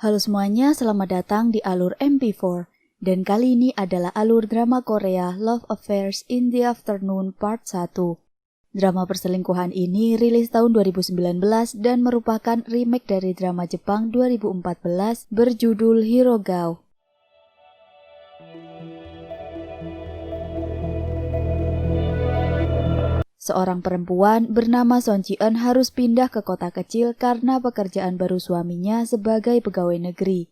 Halo semuanya, selamat datang di alur MP4. Dan kali ini adalah alur drama Korea Love Affairs in the Afternoon Part 1. Drama perselingkuhan ini rilis tahun 2019 dan merupakan remake dari drama Jepang 2014 berjudul Hirogao. Seorang perempuan bernama Son Ji-eun harus pindah ke kota kecil karena pekerjaan baru suaminya sebagai pegawai negeri.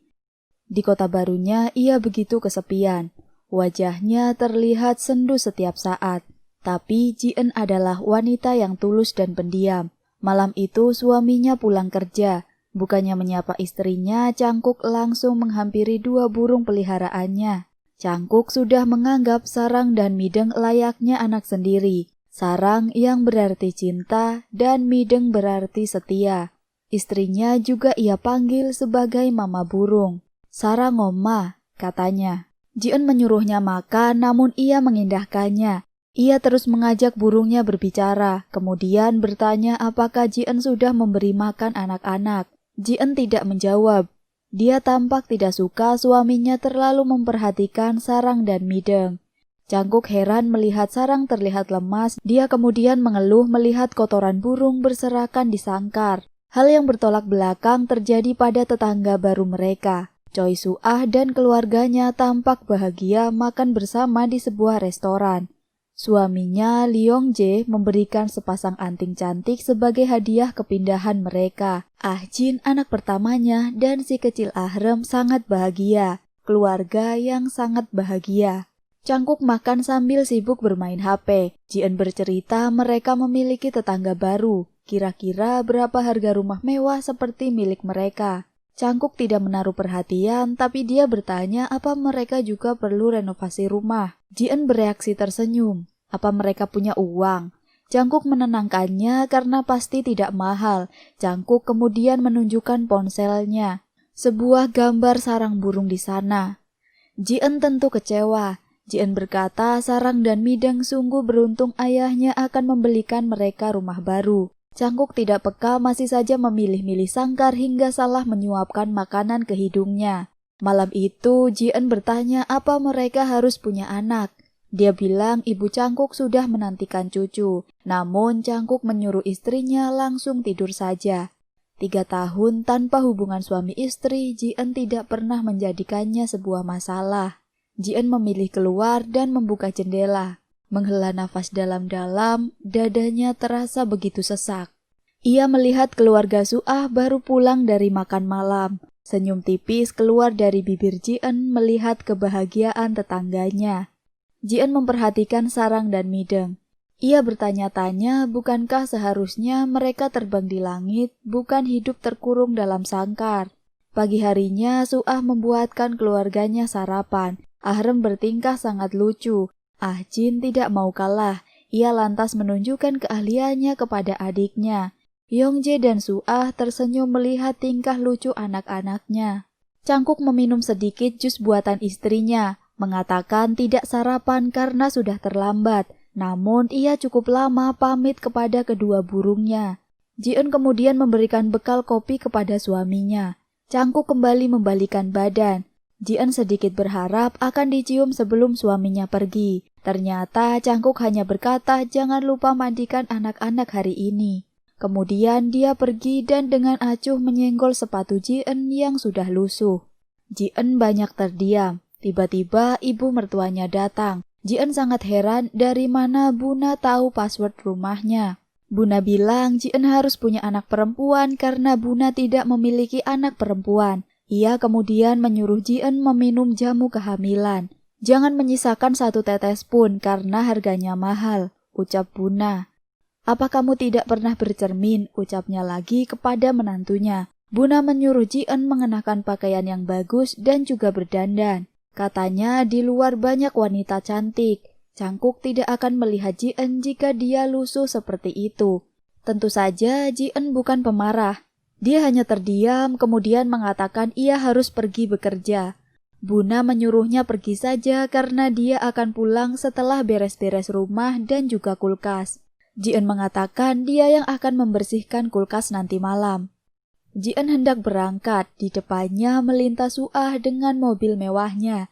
Di kota barunya, ia begitu kesepian. Wajahnya terlihat sendu setiap saat. Tapi Ji-eun adalah wanita yang tulus dan pendiam. Malam itu suaminya pulang kerja. Bukannya menyapa istrinya, Cangkuk langsung menghampiri dua burung peliharaannya. Cangkuk sudah menganggap Sarang dan Mideng layaknya anak sendiri. Sarang yang berarti cinta dan Mideng berarti setia. Istrinya juga ia panggil sebagai mama burung. Sarang Oma, katanya. Ji-eun menyuruhnya makan namun ia mengindahkannya. Ia terus mengajak burungnya berbicara, kemudian bertanya apakah Ji-eun sudah memberi makan anak-anak. Ji-eun tidak menjawab. Dia tampak tidak suka suaminya terlalu memperhatikan Sarang dan Mideng. Cangkuk heran melihat Sarang terlihat lemas, dia kemudian mengeluh melihat kotoran burung berserakan di sangkar. Hal yang bertolak belakang terjadi pada tetangga baru mereka. Choi Su-ah dan keluarganya tampak bahagia makan bersama di sebuah restoran. Suaminya, Leong Jae, memberikan sepasang anting cantik sebagai hadiah kepindahan mereka. Ah Jin, anak pertamanya, dan si kecil Ahrem sangat bahagia. Keluarga yang sangat bahagia. Cangkuk makan sambil sibuk bermain HP. Ji-eun bercerita mereka memiliki tetangga baru. Kira-kira berapa harga rumah mewah seperti milik mereka. Cangkuk tidak menaruh perhatian, tapi dia bertanya apa mereka juga perlu renovasi rumah. Ji-eun bereaksi tersenyum. Apa mereka punya uang? Cangkuk menenangkannya karena pasti tidak mahal. Cangkuk kemudian menunjukkan ponselnya. Sebuah gambar sarang burung di sana. Ji-eun tentu kecewa. Ji-eun berkata Sarang dan Mideng sungguh beruntung ayahnya akan membelikan mereka rumah baru. Cangkuk tidak peka masih saja memilih-milih sangkar hingga salah menyuapkan makanan ke hidungnya. Malam itu Ji-eun bertanya apa mereka harus punya anak. Dia bilang ibu Cangkuk sudah menantikan cucu. Namun Cangkuk menyuruh istrinya langsung tidur saja. 3 tahun tanpa hubungan suami istri, Ji-eun tidak pernah menjadikannya sebuah masalah. Ji-eun memilih keluar dan membuka jendela. Menghela nafas dalam-dalam, dadanya terasa begitu sesak. Ia melihat keluarga Su-ah baru pulang dari makan malam. Senyum tipis keluar dari bibir Ji-eun melihat kebahagiaan tetangganya. Ji-eun memperhatikan Sarang dan Mideng. Ia bertanya-tanya, bukankah seharusnya mereka terbang di langit, bukan hidup terkurung dalam sangkar. Pagi harinya Su-ah membuatkan keluarganya sarapan. Ahrem bertingkah sangat lucu. Ah Jin tidak mau kalah. Ia lantas menunjukkan keahliannya kepada adiknya. Yong Jae dan Su-ah tersenyum melihat tingkah lucu anak-anaknya. Cangkuk meminum sedikit jus buatan istrinya, mengatakan tidak sarapan karena sudah terlambat. Namun ia cukup lama pamit kepada kedua burungnya. Ji-eun kemudian memberikan bekal kopi kepada suaminya. Cangkuk kembali membalikan badan. Ji-eun sedikit berharap akan dicium sebelum suaminya pergi. Ternyata Cangkuk hanya berkata jangan lupa mandikan anak-anak hari ini. Kemudian dia pergi dan dengan acuh menyenggol sepatu Ji-eun yang sudah lusuh. Ji-eun banyak terdiam. Tiba-tiba ibu mertuanya datang. Ji-eun sangat heran dari mana Buna tahu password rumahnya. Buna bilang Ji-eun harus punya anak perempuan karena Buna tidak memiliki anak perempuan. Ia kemudian menyuruh Ji-eun meminum jamu kehamilan. Jangan menyisakan 1 tetes pun karena harganya mahal, ucap Buna. Apa kamu tidak pernah bercermin, ucapnya lagi kepada menantunya. Buna menyuruh Ji-eun mengenakan pakaian yang bagus dan juga berdandan. Katanya di luar banyak wanita cantik. Cangkuk tidak akan melihat Ji-eun jika dia lusuh seperti itu. Tentu saja Ji-eun bukan pemarah. Dia hanya terdiam kemudian mengatakan ia harus pergi bekerja. Buna menyuruhnya pergi saja karena dia akan pulang setelah beres-beres rumah dan juga kulkas. Ji-eun mengatakan dia yang akan membersihkan kulkas nanti malam. Ji-en hendak berangkat, di depannya melintas Su-ah dengan mobil mewahnya.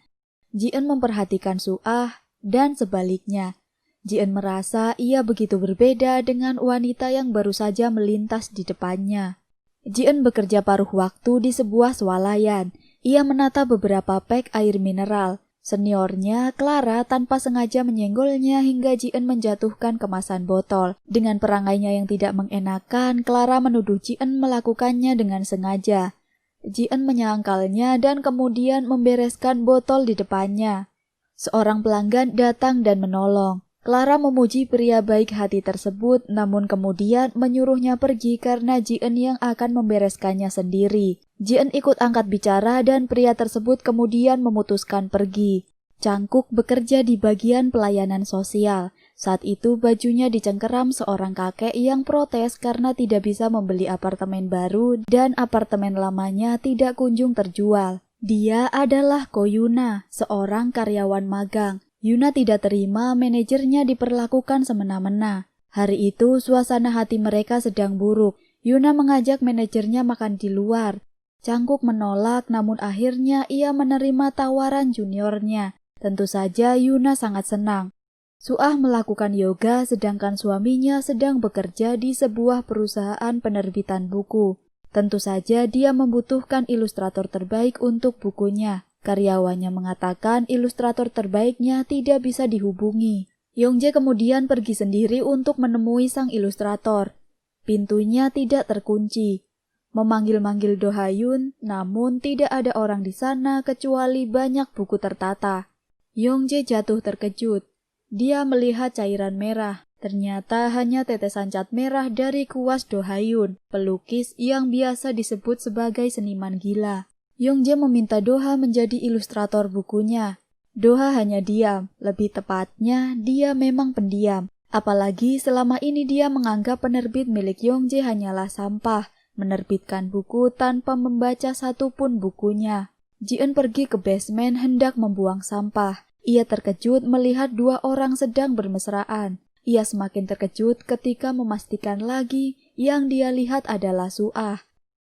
Ji-en memperhatikan Su-ah dan sebaliknya. Ji-en merasa ia begitu berbeda dengan wanita yang baru saja melintas di depannya. Ji-en bekerja paruh waktu di sebuah swalayan. Ia menata beberapa pek air mineral. Seniornya, Clara, tanpa sengaja menyenggolnya hingga Ji-en menjatuhkan kemasan botol. Dengan perangainya yang tidak mengenakan, Clara menuduh Ji-en melakukannya dengan sengaja. Ji-en menyangkalnya dan kemudian membereskan botol di depannya. Seorang pelanggan datang dan menolong. Clara memuji pria baik hati tersebut, namun kemudian menyuruhnya pergi karena Ji-en yang akan membereskannya sendiri. Ji-en ikut angkat bicara dan pria tersebut kemudian memutuskan pergi. Cangkuk bekerja di bagian pelayanan sosial. Saat itu bajunya dicengkeram seorang kakek yang protes karena tidak bisa membeli apartemen baru dan apartemen lamanya tidak kunjung terjual. Dia adalah Ko Yuna, seorang karyawan magang. Yuna tidak terima manajernya diperlakukan semena-mena. Hari itu suasana hati mereka sedang buruk. Yuna mengajak manajernya makan di luar. Cangkuk menolak, namun akhirnya ia menerima tawaran juniornya. Tentu saja Yuna sangat senang. Su-ah melakukan yoga sedangkan suaminya sedang bekerja di sebuah perusahaan penerbitan buku. Tentu saja dia membutuhkan ilustrator terbaik untuk bukunya. Karyawannya mengatakan ilustrator terbaiknya tidak bisa dihubungi. Yongjae kemudian pergi sendiri untuk menemui sang ilustrator. Pintunya tidak terkunci. Memanggil-manggil Do Ha-yoon, namun tidak ada orang di sana kecuali banyak buku tertata. Yongjae jatuh terkejut. Dia melihat cairan merah. Ternyata hanya tetesan cat merah dari kuas Do Ha-yoon, pelukis yang biasa disebut sebagai seniman gila. Yongjae meminta Do-ha menjadi ilustrator bukunya. Do-ha hanya diam, lebih tepatnya dia memang pendiam. Apalagi selama ini dia menganggap penerbit milik Yongjae hanyalah sampah, menerbitkan buku tanpa membaca satupun bukunya. Ji-en pergi ke basement hendak membuang sampah. Ia terkejut melihat dua orang sedang bermesraan. Ia semakin terkejut ketika memastikan lagi yang dia lihat adalah Su-ah.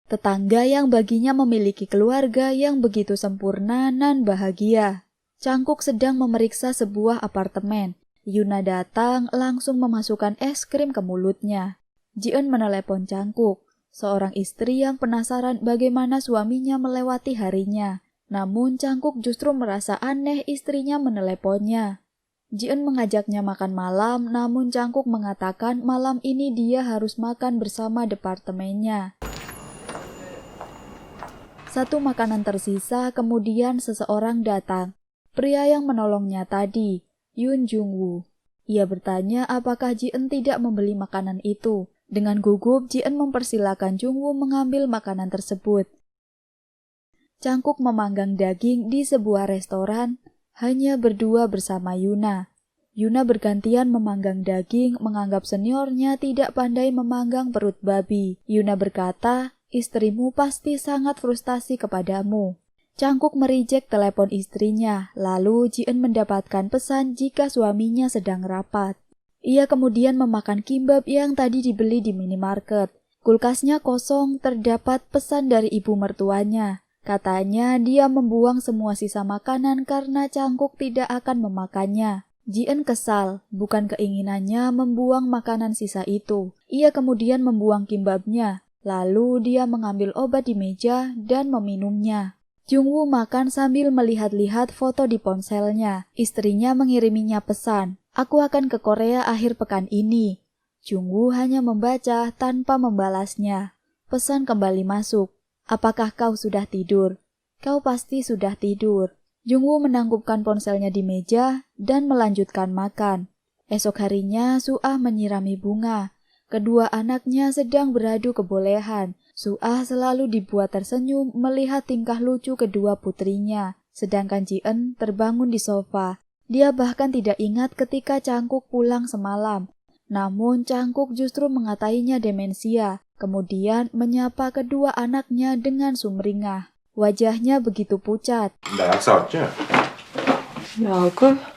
Tetangga yang baginya memiliki keluarga yang begitu sempurna dan bahagia. Cangkuk sedang memeriksa sebuah apartemen. Yuna datang langsung memasukkan es krim ke mulutnya. Ji-en menelepon Cangkuk, seorang istri yang penasaran bagaimana suaminya melewati harinya. Namun Cangkuk justru merasa aneh istrinya meneleponnya. Ji-en mengajaknya makan malam, namun Cangkuk mengatakan malam ini dia harus makan bersama departemennya. Satu makanan tersisa, kemudian seseorang datang. Pria yang menolongnya tadi, Yoon Jung-woo. Ia bertanya apakah Ji-en tidak membeli makanan itu. Dengan gugup, Ji-en mempersilakan Jung-woo mengambil makanan tersebut. Cangkuk memanggang daging di sebuah restoran, hanya berdua bersama Yuna. Yuna bergantian memanggang daging, menganggap seniornya tidak pandai memanggang perut babi. Yuna berkata, istrimu pasti sangat frustasi kepadamu. Cangkuk merijek telepon istrinya, lalu Ji-en mendapatkan pesan jika suaminya sedang rapat. Ia kemudian memakan kimbab yang tadi dibeli di minimarket. Kulkasnya kosong, terdapat pesan dari ibu mertuanya. Katanya dia membuang semua sisa makanan karena Cangkuk tidak akan memakannya. Ji-en kesal, bukan keinginannya membuang makanan sisa itu. Ia kemudian membuang kimbabnya. Lalu dia mengambil obat di meja dan meminumnya. Jung-woo makan sambil melihat-lihat foto di ponselnya. Istrinya mengiriminya pesan, "Aku akan ke Korea akhir pekan ini." Jung-woo hanya membaca tanpa membalasnya. Pesan kembali masuk, "Apakah kau sudah tidur?" "Kau pasti sudah tidur." Jung-woo menangkupkan ponselnya di meja dan melanjutkan makan. Esok harinya Su-ah menyirami bunga. Kedua anaknya sedang beradu kebolehan. Su-ah selalu dibuat tersenyum melihat tingkah lucu kedua putrinya. Sedangkan Ji-en terbangun di sofa. Dia bahkan tidak ingat ketika Cangkuk pulang semalam. Namun Cangkuk justru mengatainya demensia. Kemudian menyapa kedua anaknya dengan sumringah. Wajahnya begitu pucat.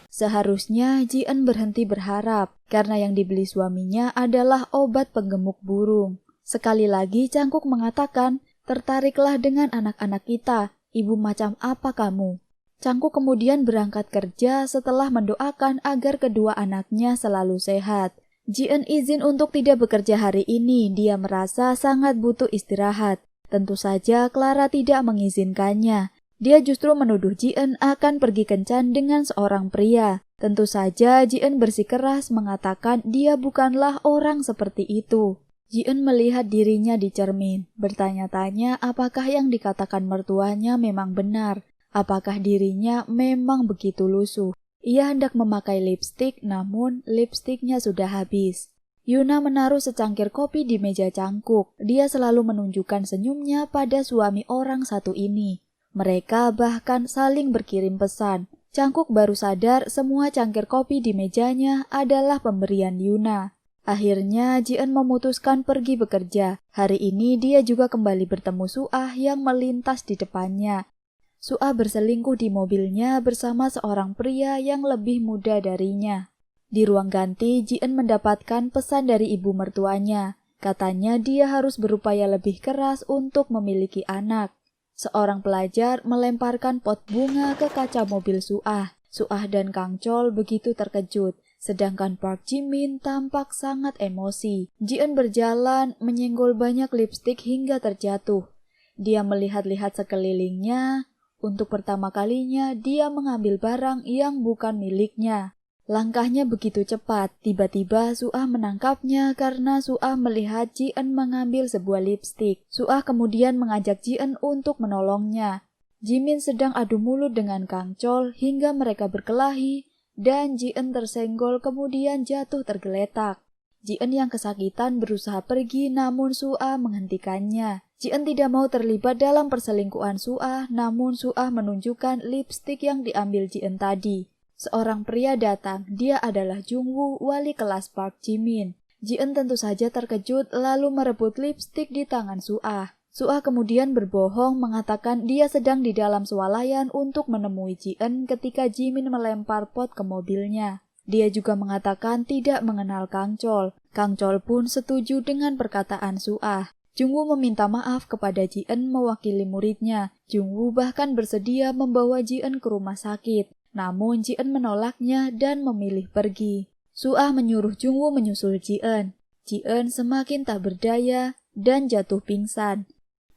Seharusnya Ji-en berhenti berharap, karena yang dibeli suaminya adalah obat penggemuk burung. Sekali lagi Cangkuk mengatakan, Tertariklah dengan anak-anak kita, ibu macam apa kamu? Cangkuk kemudian berangkat kerja setelah mendoakan agar kedua anaknya selalu sehat. Ji-eun izin untuk tidak bekerja hari ini, dia merasa sangat butuh istirahat. Tentu saja Clara tidak mengizinkannya. Dia justru menuduh Ji-eun akan pergi kencan dengan seorang pria. Tentu saja Ji-eun bersikeras mengatakan dia bukanlah orang seperti itu. Ji-eun melihat dirinya di cermin, bertanya-tanya apakah yang dikatakan mertuanya memang benar. Apakah dirinya memang begitu lusuh. Ia hendak memakai lipstik, namun lipstiknya sudah habis. Yuna menaruh secangkir kopi di meja cangkuk. Dia selalu menunjukkan senyumnya pada suami orang satu ini. Mereka bahkan saling berkirim pesan. Cangkuk baru sadar semua cangkir kopi di mejanya adalah pemberian Yuna. Akhirnya Ji-eun memutuskan pergi bekerja. Hari ini dia juga kembali bertemu Suah yang melintas di depannya. Suah berselingkuh di mobilnya bersama seorang pria yang lebih muda darinya. Di ruang ganti, Ji-eun mendapatkan pesan dari ibu mertuanya. Katanya dia harus berupaya lebih keras untuk memiliki anak. Seorang pelajar melemparkan pot bunga ke kaca mobil Suah. Suah dan Kang Chol begitu terkejut, sedangkan Park Ji-min tampak sangat emosi. Ji-eun berjalan menyenggol banyak lipstik hingga terjatuh. Dia melihat-lihat sekelilingnya. Untuk pertama kalinya dia mengambil barang yang bukan miliknya. Langkahnya begitu cepat, tiba-tiba Suah menangkapnya karena Suah melihat Ji-eun mengambil sebuah lipstik. Suah kemudian mengajak Ji-eun untuk menolongnya. Jimin sedang adu mulut dengan Kang Chol hingga mereka berkelahi dan Ji-eun tersenggol kemudian jatuh tergeletak. Ji-eun yang kesakitan berusaha pergi namun Suah menghentikannya. Ji-eun tidak mau terlibat dalam perselingkuhan Suah, namun Suah menunjukkan lipstik yang diambil Ji-eun tadi. Seorang pria datang, dia adalah Jung-woo, wali kelas Park Ji-min. Ji-eun tentu saja terkejut lalu merebut lipstik di tangan Suah. Suah kemudian berbohong mengatakan dia sedang di dalam swalayan untuk menemui Ji-eun ketika Ji-min melempar pot ke mobilnya. Dia juga mengatakan tidak mengenal Kang Chol. Kang Chol pun setuju dengan perkataan Suah. Jung-woo meminta maaf kepada Ji-eun mewakili muridnya. Jung-woo bahkan bersedia membawa Ji-eun ke rumah sakit. Namun Ji-eun menolaknya dan memilih pergi. Suah menyuruh Jung-woo menyusul Ji-eun. Ji-eun semakin tak berdaya dan jatuh pingsan.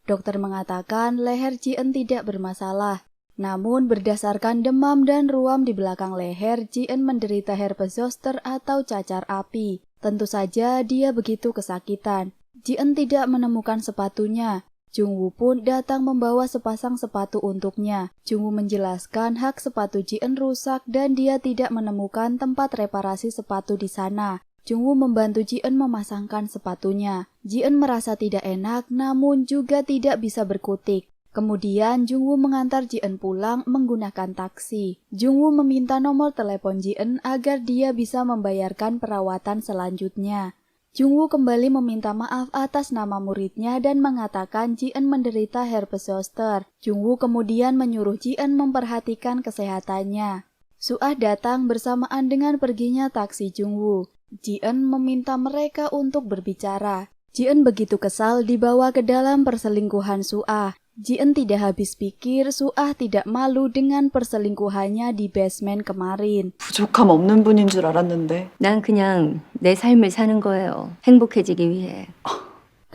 Dokter mengatakan leher Ji-eun tidak bermasalah. Namun berdasarkan demam dan ruam di belakang leher, Ji-eun menderita herpes zoster atau cacar api. Tentu saja dia begitu kesakitan. Ji-eun tidak menemukan sepatunya. Jung-woo pun datang membawa sepasang sepatu untuknya. Jung-woo menjelaskan hak sepatu Ji-eun rusak dan dia tidak menemukan tempat reparasi sepatu di sana. Jung-woo membantu Ji-eun memasangkan sepatunya. Ji-eun merasa tidak enak namun juga tidak bisa berkutik. Kemudian Jung-woo mengantar Ji-eun pulang menggunakan taksi. Jung-woo meminta nomor telepon Ji-eun agar dia bisa membayarkan perawatan selanjutnya. Jung-woo kembali meminta maaf atas nama muridnya dan mengatakan Ji-eun menderita herpes zoster. Jung-woo kemudian menyuruh Ji-eun memperhatikan kesehatannya. Suah datang bersamaan dengan perginya taksi Jung-woo. Ji-eun meminta mereka untuk berbicara. Ji-eun begitu kesal dibawa ke dalam perselingkuhan Suah. Ji-eun tidak habis pikir Suah tidak malu dengan perselingkuhannya di basement kemarin. 부족함 없는 분인 줄 알았는데. 난 그냥 내 삶을 사는 거예요. 행복해지기 위해.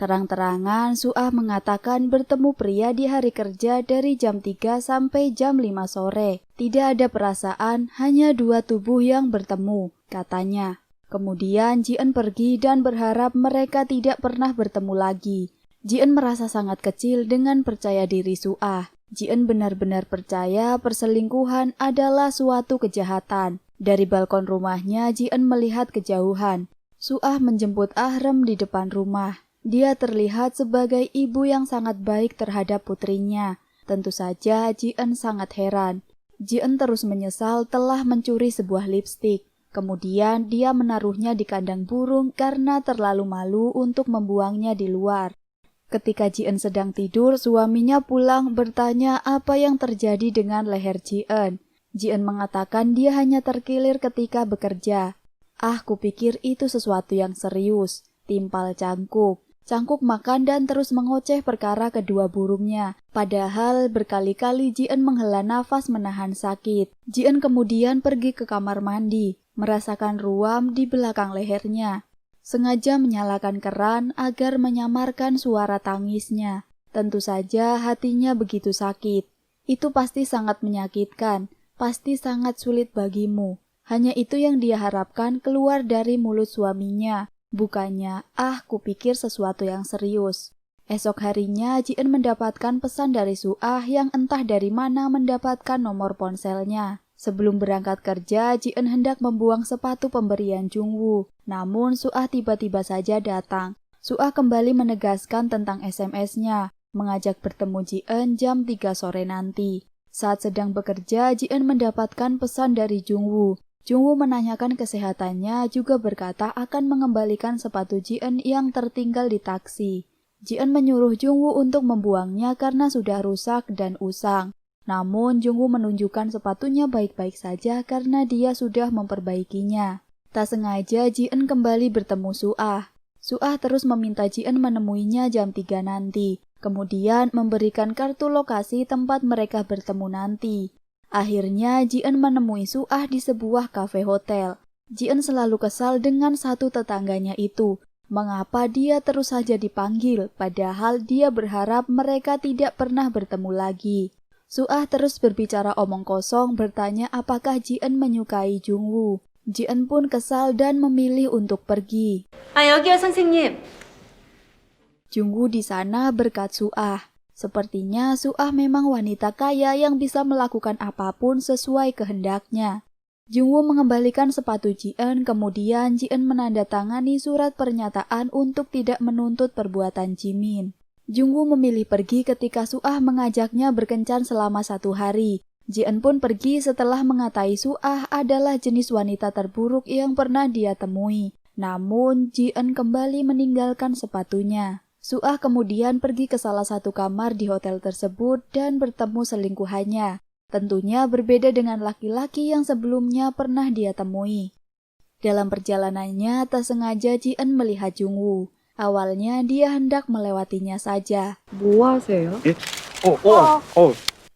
Terang-terangan Suah mengatakan bertemu pria di hari kerja dari jam 3 sampai jam 5 sore. Tidak ada perasaan, hanya dua tubuh yang bertemu, katanya. Kemudian Ji-eun pergi dan berharap mereka tidak pernah bertemu lagi. Ji-eun merasa sangat kecil dengan percaya diri Suah. Ji-eun benar-benar percaya perselingkuhan adalah suatu kejahatan. Dari balkon rumahnya, Ji-eun melihat kejauhan. Suah menjemput Ahrem di depan rumah. Dia terlihat sebagai ibu yang sangat baik terhadap putrinya. Tentu saja Ji-eun sangat heran. Ji-eun terus menyesal telah mencuri sebuah lipstik. Kemudian dia menaruhnya di kandang burung karena terlalu malu untuk membuangnya di luar. Ketika Ji-eun sedang tidur, suaminya pulang bertanya apa yang terjadi dengan leher Ji-eun. Ji-eun mengatakan dia hanya terkilir ketika bekerja. Kupikir itu sesuatu yang serius, timpal cangkuk. Cangkuk makan dan terus mengoceh perkara kedua burungnya. Padahal berkali-kali Ji-en menghela nafas menahan sakit. Ji-en kemudian pergi ke kamar mandi, merasakan ruam di belakang lehernya. Sengaja menyalakan keran agar menyamarkan suara tangisnya. Tentu saja hatinya begitu sakit. Itu pasti sangat menyakitkan, pasti sangat sulit bagimu. Hanya itu yang dia harapkan keluar dari mulut suaminya. Bukannya, kupikir sesuatu yang serius. Esok harinya, Ji-en mendapatkan pesan dari Su-ah yang entah dari mana mendapatkan nomor ponselnya. Sebelum berangkat kerja, Ji-en hendak membuang sepatu pemberian Jung-woo. Namun, Su-ah tiba-tiba saja datang. Su-ah kembali menegaskan tentang SMS-nya, mengajak bertemu Ji-en jam 3 sore nanti. Saat sedang bekerja, Ji-en mendapatkan pesan dari Jung-woo. Jung-woo menanyakan kesehatannya, juga berkata akan mengembalikan sepatu Ji-en yang tertinggal di taksi. Ji-en menyuruh Jung-woo untuk membuangnya karena sudah rusak dan usang. Namun Jung-woo menunjukkan sepatunya baik-baik saja karena dia sudah memperbaikinya. Tak sengaja Ji-en kembali bertemu Su-ah. Su-ah terus meminta Ji-en menemuinya jam 3 nanti, kemudian memberikan kartu lokasi tempat mereka bertemu nanti. Akhirnya Ji-en menemui Su-ah di sebuah kafe hotel. Ji-en selalu kesal dengan satu tetangganya itu. Mengapa dia terus saja dipanggil, padahal dia berharap mereka tidak pernah bertemu lagi. Su-ah terus berbicara omong kosong, bertanya apakah Ji-en menyukai Jung-woo. Ji-en pun kesal dan memilih untuk pergi. 여기요, 선생님. Jung-woo di sana berkat Su-ah. Sepertinya Su-ah memang wanita kaya yang bisa melakukan apapun sesuai kehendaknya. Jung-woo mengembalikan sepatu Ji-en, kemudian Ji-en menandatangani surat pernyataan untuk tidak menuntut perbuatan Jimin. Jung-woo memilih pergi ketika Su-ah mengajaknya berkencan selama 1 hari. Ji-en pun pergi setelah mengatai Su-ah adalah jenis wanita terburuk yang pernah dia temui. Namun Ji-en kembali meninggalkan sepatunya. Su-ah kemudian pergi ke salah satu kamar di hotel tersebut dan bertemu selingkuhannya. Tentunya berbeda dengan laki-laki yang sebelumnya pernah dia temui. Dalam perjalanannya, tak sengaja Ji-en melihat Jung-woo. Awalnya dia hendak melewatinya saja. 뭐 하세요? 예?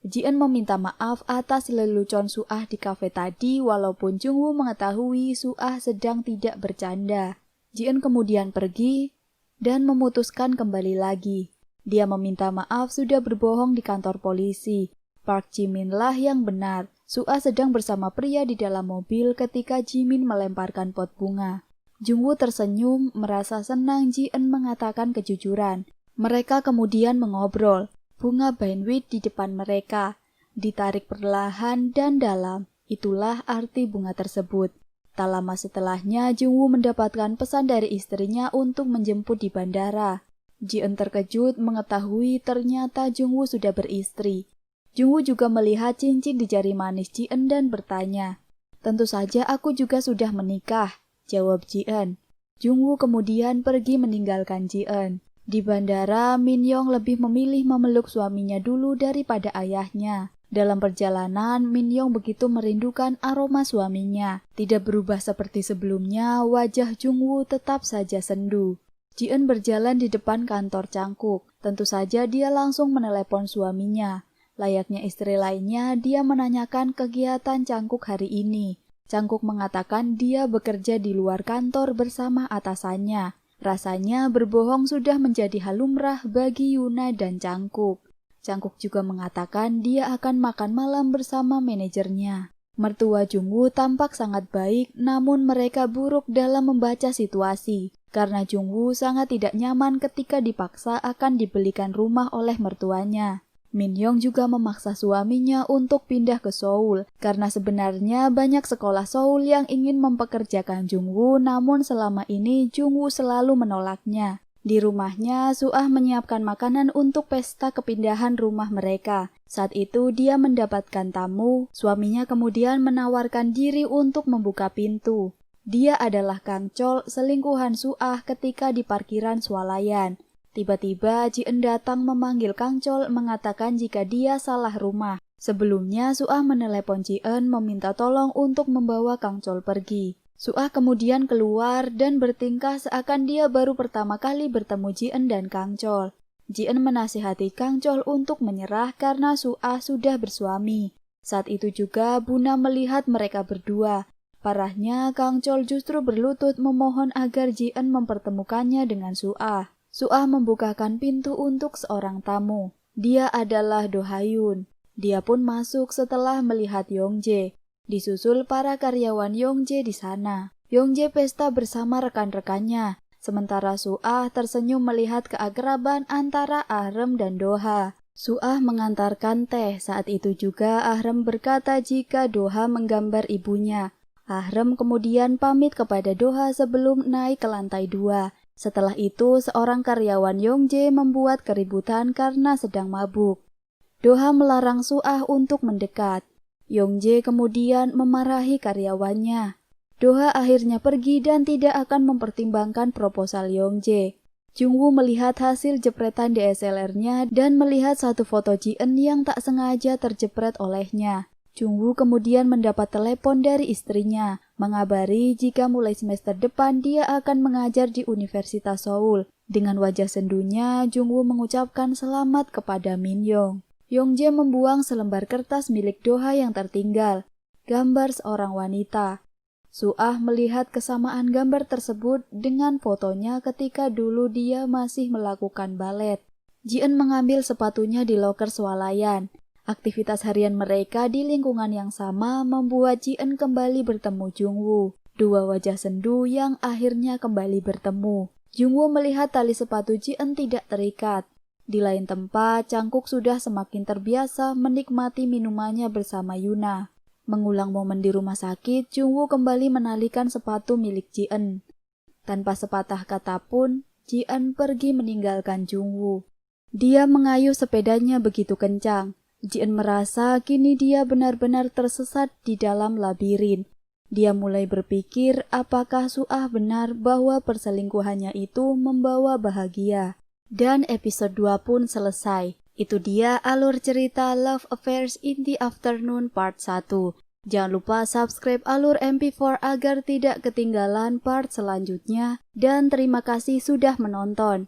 Ji-en meminta maaf atas lelucon Su-ah di kafe tadi walaupun Jung-woo mengetahui Su-ah sedang tidak bercanda. Ji-en kemudian pergi dan memutuskan kembali lagi. Dia meminta maaf sudah berbohong di kantor polisi. Park Jimin lah yang benar. Su-ah sedang bersama pria di dalam mobil ketika Jimin melemparkan pot bunga. Jung-woo tersenyum, merasa senang Ji-en mengatakan kejujuran. Mereka kemudian mengobrol. Bunga bienwit di depan mereka. Ditarik perlahan dan dalam. Itulah arti bunga tersebut. Tak lama setelahnya, Jung-woo mendapatkan pesan dari istrinya untuk menjemput di bandara. Ji-en terkejut mengetahui ternyata Jung-woo sudah beristri. Jung-woo juga melihat cincin di jari manis Ji-en dan bertanya, "Tentu saja aku juga sudah menikah," jawab Ji-en. Jung-woo kemudian pergi meninggalkan Ji-en. Di bandara, Min Yong lebih memilih memeluk suaminya dulu daripada ayahnya. Dalam perjalanan, Min Yong begitu merindukan aroma suaminya. Tidak berubah seperti sebelumnya, wajah Jung-woo tetap saja sendu. Ji-en berjalan di depan kantor Cangkuk. Tentu saja dia langsung menelepon suaminya. Layaknya istri lainnya, dia menanyakan kegiatan Cangkuk hari ini. Cangkuk mengatakan dia bekerja di luar kantor bersama atasannya. Rasanya berbohong sudah menjadi hal lumrah bagi Yuna dan Cangkuk. Cangkuk juga mengatakan dia akan makan malam bersama manajernya. Mertua Jung-woo tampak sangat baik, namun mereka buruk dalam membaca situasi. Karena Jung-woo sangat tidak nyaman ketika dipaksa akan dibelikan rumah oleh mertuanya. Min Yong juga memaksa suaminya untuk pindah ke Seoul, karena sebenarnya banyak sekolah Seoul yang ingin mempekerjakan Jung-woo, namun selama ini Jung-woo selalu menolaknya. Di rumahnya, Su-ah menyiapkan makanan untuk pesta kepindahan rumah mereka. Saat itu dia mendapatkan tamu, suaminya kemudian menawarkan diri untuk membuka pintu. Dia adalah Kang Chol, selingkuhan Su-ah ketika di parkiran swalayan. Tiba-tiba Ji-en datang memanggil Kang Chol mengatakan jika dia salah rumah. Sebelumnya Su-ah menelepon Ji-en meminta tolong untuk membawa Kang Chol pergi. Suah kemudian keluar dan bertingkah seakan dia baru pertama kali bertemu Ji-en dan Kang Chol. Ji-en menasihati Kang Chol untuk menyerah karena Suah sudah bersuami. Saat itu juga Buna melihat mereka berdua. Parahnya Kang Chol justru berlutut memohon agar Ji-en mempertemukannya dengan Suah. Suah membukakan pintu untuk seorang tamu. Dia adalah Do Ha-yun. Dia pun masuk setelah melihat Yongjae. Disusul para karyawan Yongjae di sana. Yongjae pesta bersama rekan-rekannya, sementara Suah tersenyum melihat keakraban antara Ahrem dan Doha. Suah mengantarkan teh. Saat itu juga Ahrem berkata jika Doha menggambar ibunya. Ahrem kemudian pamit kepada Doha sebelum naik ke lantai 2. Setelah itu, seorang karyawan Yongjae membuat keributan karena sedang mabuk. Doha melarang Suah untuk mendekat. Yongjae kemudian memarahi karyawannya. Doha akhirnya pergi dan tidak akan mempertimbangkan proposal Yongjae. Jungwoo melihat hasil jepretan DSLR-nya dan melihat satu foto Ji-en yang tak sengaja terjepret olehnya. Jungwoo kemudian mendapat telepon dari istrinya, mengabari jika mulai semester depan dia akan mengajar di Universitas Seoul. Dengan wajah sendunya, Jungwoo mengucapkan selamat kepada Min-young. Yongjae membuang selembar kertas milik Doha yang tertinggal, gambar seorang wanita. Suah melihat kesamaan gambar tersebut dengan fotonya ketika dulu dia masih melakukan balet. Ji-en mengambil sepatunya di loker swalayan. Aktivitas harian mereka di lingkungan yang sama membuat Ji-en kembali bertemu Jungwoo. Dua wajah sendu yang akhirnya kembali bertemu. Jungwoo melihat tali sepatu Ji-en tidak terikat. Di lain tempat, Cangkuk sudah semakin terbiasa menikmati minumannya bersama Yuna. Mengulang momen di rumah sakit, Jungwoo kembali menalikan sepatu milik Ji-en. Tanpa sepatah kata pun, Ji-en pergi meninggalkan Jungwoo. Dia mengayuh sepedanya begitu kencang. Ji-en merasa kini dia benar-benar tersesat di dalam labirin. Dia mulai berpikir apakah Suah benar bahwa perselingkuhannya itu membawa bahagia. Dan episode 2 pun selesai. Itu dia alur cerita Love Affairs in the Afternoon part 1. Jangan lupa subscribe alur MP4 agar tidak ketinggalan part selanjutnya. Dan terima kasih sudah menonton.